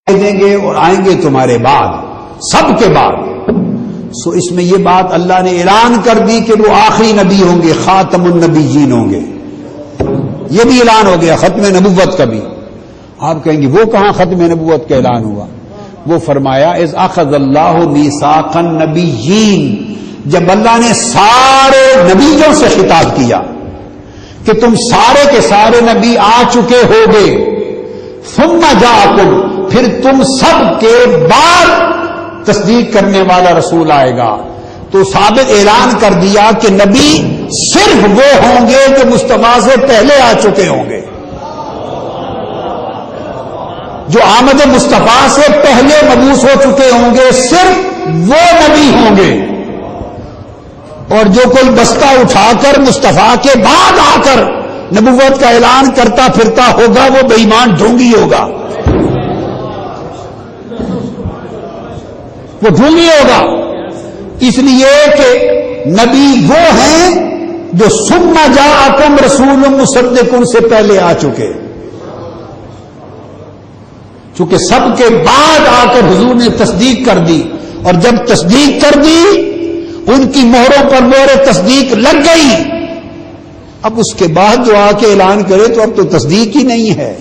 دیں گے اور آئیں گے تمہارے بعد، سب کے بعد. سو اس میں یہ بات اللہ نے اعلان کر دی کہ وہ آخری نبی ہوں گے، خاتم النبیین ہوں گے. یہ بھی اعلان ہو گیا ختم نبوت کا بھی. آپ کہیں گے وہ کہاں ختم نبوت کا اعلان ہوا؟ وہ فرمایا اذ اخذ اللہ میثاق النبیین، جب اللہ نے سارے نبیوں سے خطاب کیا کہ تم سارے کے سارے نبی آ چکے ہوگے، ثم جاءکم، پھر تم سب کے بعد تصدیق کرنے والا رسول آئے گا، تو ثابت اعلان کر دیا کہ نبی صرف وہ ہوں گے جو مصطفیٰ سے پہلے آ چکے ہوں گے، جو آمد مصطفیٰ سے پہلے مبعوث ہو چکے ہوں گے، صرف وہ نبی ہوں گے. اور جو کوئی بستہ اٹھا کر مصطفیٰ کے بعد آ کر نبوت کا اعلان کرتا پھرتا ہوگا وہ بے ایمان ڈھونگی ہوگا، وہ ڈھونگی ہوگا. اس لیے کہ نبی وہ ہیں جو ثم جاءکم رسول مصدق سے پہلے آ چکے، چونکہ سب کے بعد آ کر حضور نے تصدیق کر دی، اور جب تصدیق کر دی ان کی مہروں پر مہر تصدیق لگ گئی. اب اس کے بعد جو آ کے اعلان کرے تو اب تو تصدیق ہی نہیں ہے.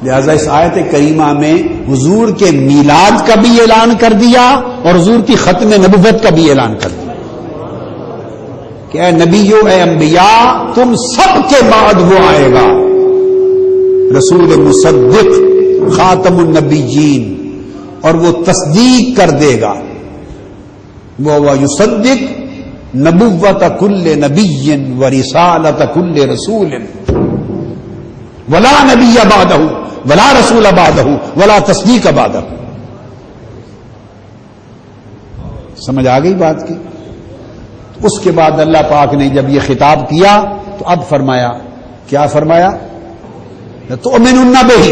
لہذا اس آیت کریمہ میں حضور کے میلاد کا بھی اعلان کر دیا اور حضور کی ختم نبوت کا بھی اعلان کر دیا کہ اے نبیو، اے انبیاء، تم سب کے بعد وہ آئے گا رسول مصدق خاتم النبیین، اور وہ تصدیق کر دے گا. وہ یصدق نبوت کل نبی ورسالت کل رسول ولا نبی بعدہ ولا رسول بعدہ ولا تصدیق بعدہ. سمجھ آ گئی بات کی؟ اس کے بعد اللہ پاک نے جب یہ خطاب کیا تو اب فرمایا، کیا فرمایا؟ لتؤمنن بہ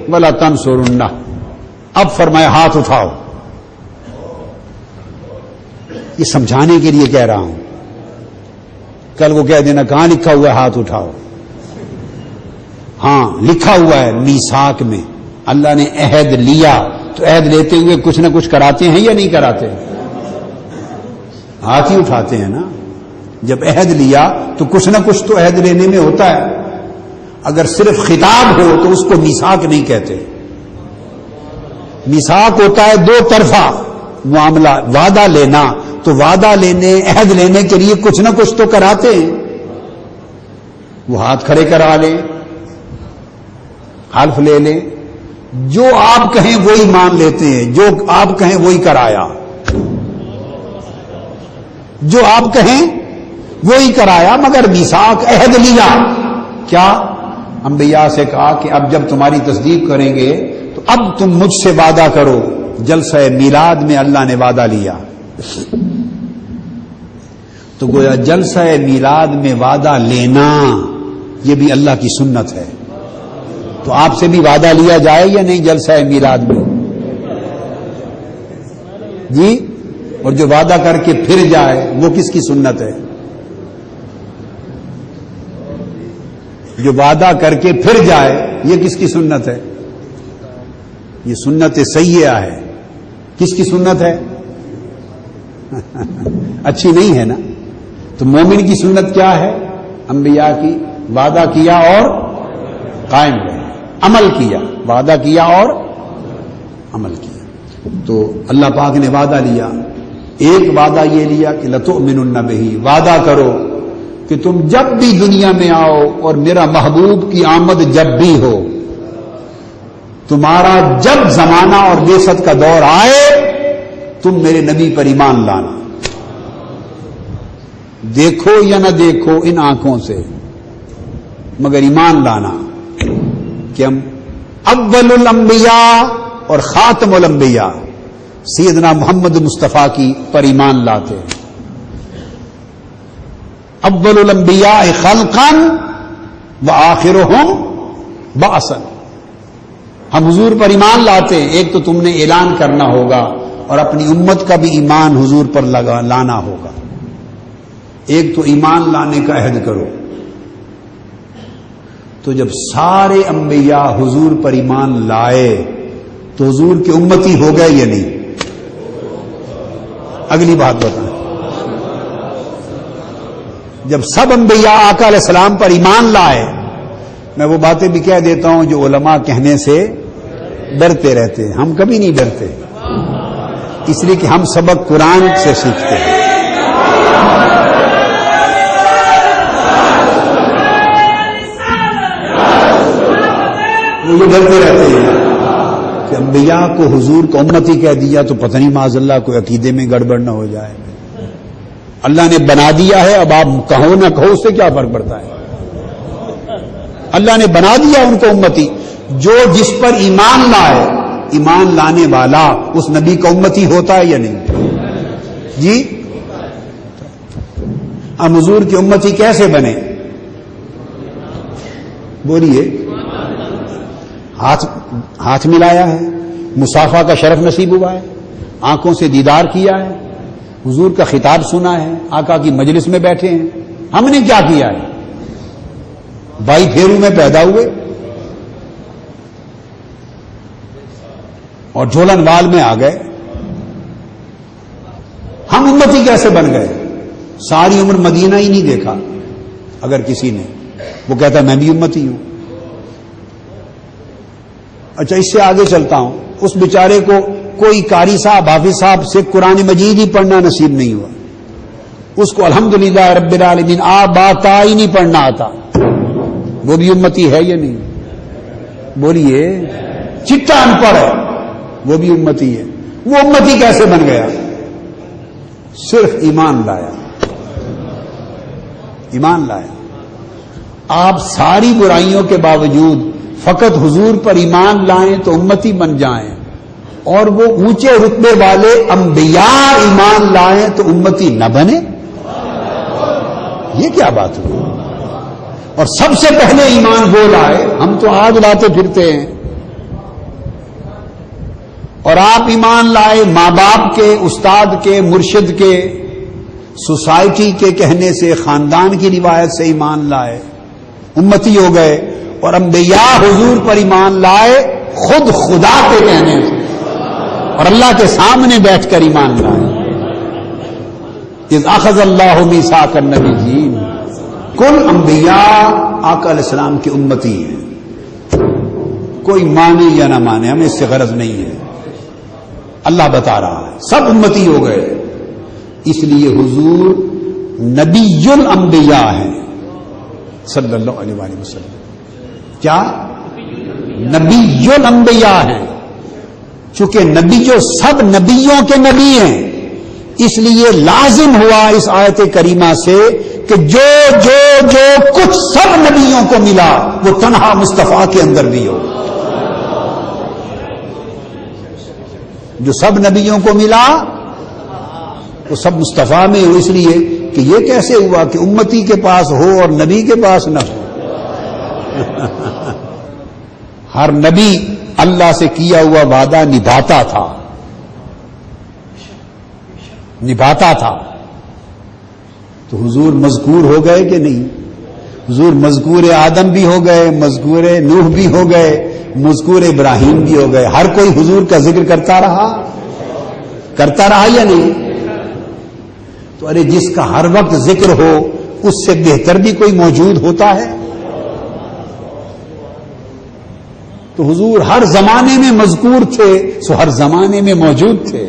ولا تنصرنہ. اب فرمایا ہاتھ اٹھاؤ. یہ سمجھانے کے لیے کہہ رہا ہوں، کل کو کہہ دینا کہاں لکھا ہوا ہے ہاتھ اٹھاؤ. ہاں لکھا ہوا ہے میثاق میں، اللہ نے عہد لیا، تو عہد لیتے ہوئے کچھ نہ کچھ کراتے ہیں یا نہیں کراتے؟ ہاتھ ہی اٹھاتے ہیں نا. جب عہد لیا تو کچھ نہ کچھ تو عہد لینے میں ہوتا ہے. اگر صرف خطاب ہو تو اس کو میثاق نہیں کہتے. میثاق ہوتا ہے دو طرفہ معاملہ، وعدہ لینا. تو وعدہ لینے، عہد لینے کے لیے کچھ نہ کچھ تو کراتے ہیں. وہ ہاتھ کھڑے کرا لے، حلف لے لے، جو آپ کہیں وہی مان لیتے ہیں، جو آپ کہیں وہی کرایا، جو آپ کہیں وہی کرایا. مگر میثاق عہد لیا. کیا؟ انبیاء سے کہا کہ اب جب تمہاری تصدیق کریں گے تو اب تم مجھ سے وعدہ کرو. جلسہ میلاد میں اللہ نے وعدہ لیا. تو گویا جلسہ میلاد میں وعدہ لینا یہ بھی اللہ کی سنت ہے. تو آپ سے بھی وعدہ لیا جائے یا نہیں جلسہ میلاد میں؟ جی. اور جو وعدہ کر کے پھر جائے وہ کس کی سنت ہے؟ جو وعدہ کر کے پھر جائے یہ کس کی سنت ہے؟ یہ سنت سیئہ ہے. کس کی سنت ہے؟ اچھی نہیں ہے نا. تو مومن کی سنت کیا ہے؟ انبیاء کی، وعدہ کیا اور قائم رہے، عمل کیا، وعدہ کیا اور عمل کیا. تو اللہ پاک نے وعدہ لیا. ایک وعدہ یہ لیا کہ لتؤمنن بہ، وعدہ کرو کہ تم جب بھی دنیا میں آؤ اور میرا محبوب کی آمد جب بھی ہو، تمہارا جب زمانہ اور بعثت کا دور آئے تم میرے نبی پر ایمان لانا. دیکھو یا نہ دیکھو ان آنکھوں سے، مگر ایمان لانا کہ ہم اول الانبیاء اور خاتم الانبیاء سیدنا محمد مصطفیٰ کی پر ایمان لاتے ہیں. اول الانبیاء خلقا وآخرهم بعثا. ہم حضور پر ایمان لاتے ہیں. ایک تو تم نے اعلان کرنا ہوگا اور اپنی امت کا بھی ایمان حضور پر لانا ہوگا. ایک تو ایمان لانے کا عہد کرو. تو جب سارے انبیاء حضور پر ایمان لائے تو حضور کے امتی ہو گئے یا نہیں؟ اگلی بات بتائیں. جب سب انبیاء آقا علیہ السلام پر ایمان لائے، میں وہ باتیں بھی کہہ دیتا ہوں جو علماء کہنے سے ڈرتے رہتے ہیں، ہم کبھی نہیں ڈرتے، اس لیے کہ ہم سبق قرآن سے سیکھتے ہیں. وہ یہ ڈرتے رہتے ہیں کہ انبیاء کو حضور کو امتی کہہ دیا تو پتہ نہیں معاذ اللہ کوئی عقیدے میں گڑبڑ نہ ہو جائے. اللہ نے بنا دیا ہے، اب آپ کہو نہ کہو اس سے کیا فرق پڑتا ہے؟ اللہ نے بنا دیا ان کو امتی. جو جس پر ایمان لائے، ایمان لانے والا اس نبی کا امتی ہوتا ہے یا نہیں؟ جی اب حضور کی امتی کیسے بنے؟ بولیے. ہاتھ ملایا ہے، مصافحہ کا شرف نصیب ہوا ہے، آنکھوں سے دیدار کیا ہے، حضور کا خطاب سنا ہے، آقا کی مجلس میں بیٹھے ہیں. ہم نے کیا کیا ہے؟ 22 پھیروں میں پیدا ہوئے اور جھولن وال میں آ گئے. ہم امتی کیسے بن گئے؟ ساری عمر مدینہ ہی نہیں دیکھا. اگر کسی نے وہ کہتا میں بھی امتی ہوں. اچھا اس سے آگے چلتا ہوں. اس بیچارے کو کوئی قاری صاحب حافظ صاحب سے قرآن مجید ہی پڑھنا نصیب نہیں ہوا، اس کو الحمدللہ رب العالمین تا ہی نہیں پڑھنا آتا، وہ بھی امتی ہے یا نہیں؟ بولیے. چٹا ان پڑھ ہے وہ بھی امتی ہے. وہ امتی کیسے بن گیا؟ صرف ایمان لایا. ایمان لایا. آپ ساری برائیوں کے باوجود فقط حضور پر ایمان لائیں تو امتی بن جائیں، اور وہ اونچے رتبے والے انبیاء ایمان لائیں تو امتی نہ بنے؟ یہ کیا بات ہوئی؟ اور سب سے پہلے ایمان وہ لائے، ہم تو آج لاتے پھرتے ہیں. اور آپ ایمان لائے ماں باپ کے، استاد کے، مرشد کے، سوسائٹی کے کہنے سے، خاندان کی روایت سے ایمان لائے، امتی ہو گئے. اور انبیاء حضور پر ایمان لائے خود خدا کے کہنے سے اور اللہ کے سامنے بیٹھ کر ایمان لائے. اذ اخذ اللہ میثاق النبیین، کل انبیاء آقا علیہ السلام کی امتی ہیں. کوئی مانے یا نہ مانے، ہمیں اس سے غرض نہیں ہے. اللہ بتا رہا ہے سب امتی ہو گئے. اس لیے حضور نبی الانبیاء ہیں صلی اللہ علیہ وآلہ وسلم. کیا؟ نبی الانبیاء ہیں. چونکہ نبی جو سب نبیوں کے نبی ہیں، اس لیے لازم ہوا اس آیت کریمہ سے کہ جو جو جو کچھ سب نبیوں کو ملا وہ تنہا مصطفیٰ کے اندر بھی ہو. جو سب نبیوں کو ملا وہ سب مصطفیٰ میں ہو. اس لیے کہ یہ کیسے ہوا کہ امتی کے پاس ہو اور نبی کے پاس نہ ہو؟ ہر نبی اللہ سے کیا ہوا وعدہ نبھاتا تھا. تو حضور مذکور ہو گئے کہ نہیں؟ حضور مذکور آدم بھی ہو گئے، مذکور نوح بھی ہو گئے، مذکور ابراہیم بھی ہو گئے. ہر کوئی حضور کا ذکر کرتا رہا یا نہیں؟ تو ارے جس کا ہر وقت ذکر ہو اس سے بہتر بھی کوئی موجود ہوتا ہے؟ تو حضور ہر زمانے میں مذکور تھے، سو ہر زمانے میں موجود تھے.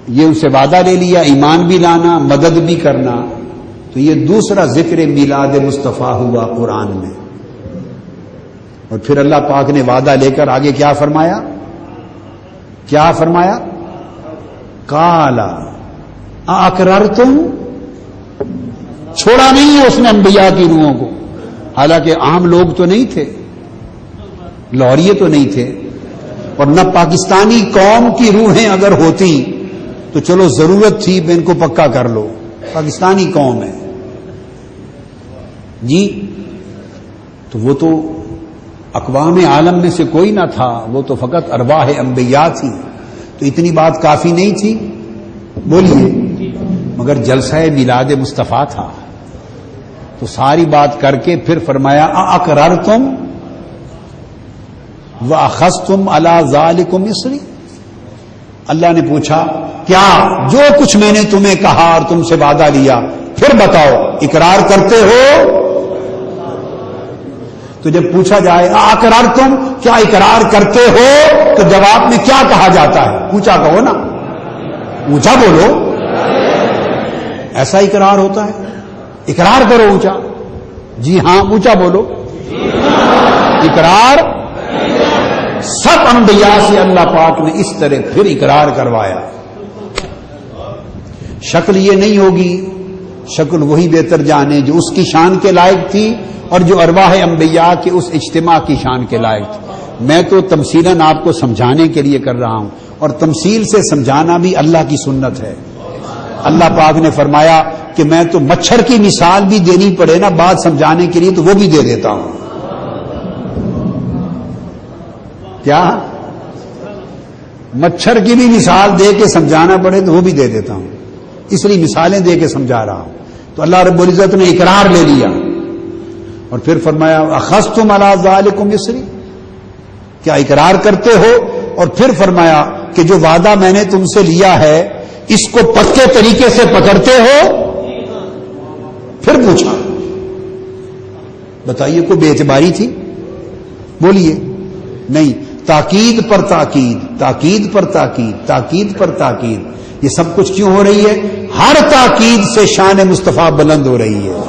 یہ ان سے وعدہ لے لیا، ایمان بھی لانا، مدد بھی کرنا. تو یہ دوسرا ذکر میلاد مصطفیٰ ہوا قرآن میں. اور پھر اللہ پاک نے وعدہ لے کر آگے کیا فرمایا؟ قالا اقررتم، چھوڑا نہیں ہے اس نے انبیاء کی روحوں کو. حالانکہ عام لوگ تو نہیں تھے، لوریے تو نہیں تھے، اور نہ پاکستانی قوم کی روحیں اگر ہوتی تو چلو ضرورت تھی ان کو پکا کر لو، پاکستانی قوم ہے جی. تو وہ تو اقوام عالم میں سے کوئی نہ تھا، وہ تو فقط ارواح انبیاء تھی. تو اتنی بات کافی نہیں تھی؟ بولیے. مگر جلسہ میلاد مصطفیٰ تھا. تو ساری بات کر کے پھر فرمایا اقررتم واخذتم علی ذالکم اصری. اللہ نے پوچھا کیا جو کچھ میں نے تمہیں کہا اور تم سے وعدہ لیا پھر بتاؤ اقرار کرتے ہو؟ تو جب پوچھا جائے اقررتم کیا اقرار کرتے ہو تو جواب میں کیا کہا جاتا ہے؟ اونچا کہو نا, اونچا بولو. ایسا اقرار ہوتا ہے؟ اقرار کرو اونچا. جی ہاں اونچا بولو. اقرار سب انبیاء سے اللہ پاک نے اس طرح پھر اقرار کروایا. شکل یہ نہیں ہوگی, شکل وہی بہتر جانے جو اس کی شان کے لائق تھی اور جو ارواح انبیاء کے اس اجتماع کی شان کے لائق تھی. میں تو تمثیلاً آپ کو سمجھانے کے لیے کر رہا ہوں, اور تمثیل سے سمجھانا بھی اللہ کی سنت ہے. اللہ پاک نے فرمایا کہ میں تو مچھر کی مثال بھی دینی پڑے نا بات سمجھانے کے لیے تو وہ بھی دے دیتا ہوں. کیا مچھر کی بھی مثال دے کے سمجھانا پڑے تو وہ بھی دے دیتا ہوں, اس لیے مثالیں دے کے سمجھا رہا ہوں. تو اللہ رب العزت نے اقرار لے لیا اور پھر فرمایا اخذتم علی ذالکم اصری, کیا اقرار کرتے ہو؟ اور پھر فرمایا کہ جو وعدہ میں نے تم سے لیا ہے اس کو پکے طریقے سے پکڑتے ہو؟ پھر پوچھا. بتائیے کوئی بے اعتباری تھی؟ بولیے. نہیں, تاکید پر تاکید, تاکید پر تاکید, تاکید پر تاکید. یہ سب کچھ کیوں ہو رہی ہے؟ ہر تاکید سے شان مصطفیٰ بلند ہو رہی ہے.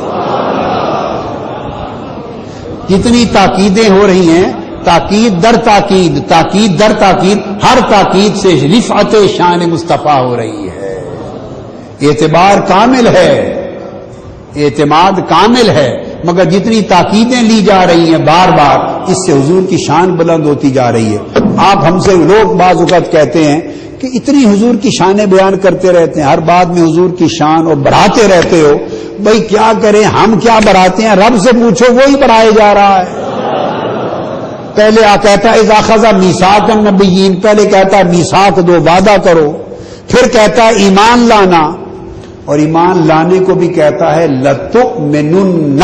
کتنی تاکیدیں ہو رہی ہیں, تاکید در تاکید, تاکید در تاکید, ہر تاکید سے رفعت شان مصطفیٰ ہو رہی ہے. اعتبار کامل ہے, اعتماد کامل ہے, مگر جتنی تاکیدیں لی جا رہی ہیں بار بار اس سے حضور کی شان بلند ہوتی جا رہی ہے. آپ ہم سے لوگ بعض اوقات کہتے ہیں کہ اتنی حضور کی شانیں بیان کرتے رہتے ہیں, ہر بات میں حضور کی شان اور بڑھاتے رہتے ہو. بھئی کیا کریں, ہم کیا بڑھاتے ہیں؟ رب سے پوچھو, وہی بڑھائے جا رہا ہے. پہلے کہتا ہے اذا اخذ میثاق النبیین, پہلے کہتا ہے میثاق دو, وعدہ کرو. پھر کہتا ہے ایمان لانا, اور ایمان لانے کو بھی کہتا ہے لتؤمنن,